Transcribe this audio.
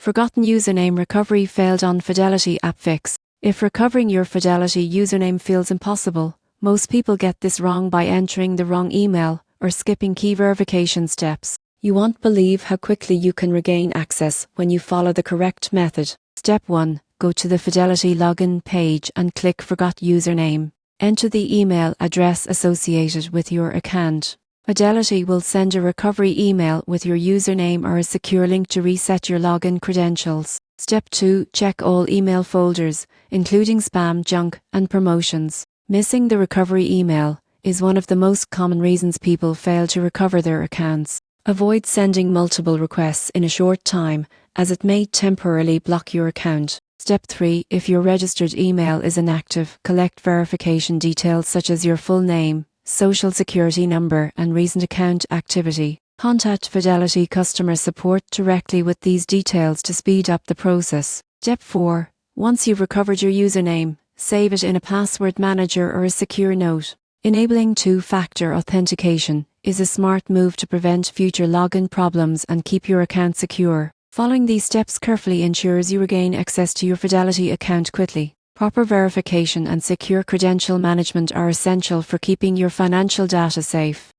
Forgotten username recovery failed on Fidelity App Fix. If recovering your Fidelity username feels impossible, most people get this wrong by entering the wrong email or skipping key verification steps. You won't believe how quickly you can regain access when you follow the correct method. Step 1. Go to the Fidelity login page and click Forgot Username. Enter the email address associated with your account. Fidelity will send a recovery email with your username or a secure link to reset your login credentials. Step 2. Check all email folders, including spam, junk, and promotions. Missing the recovery email is one of the most common reasons people fail to recover their accounts. Avoid sending multiple requests in a short time, as it may temporarily block your account. Step 3. If your registered email is inactive, collect verification details such as your full name, social security number, and recent account activity. Contact Fidelity customer support directly with these details to speed up the process. Step 4. Once you've recovered your username, save it in a password manager or a secure note. Enabling two-factor authentication is a smart move to prevent future login problems and keep your account secure. Following these steps carefully ensures you regain access to your Fidelity account quickly. Proper verification and secure credential management are essential for keeping your financial data safe.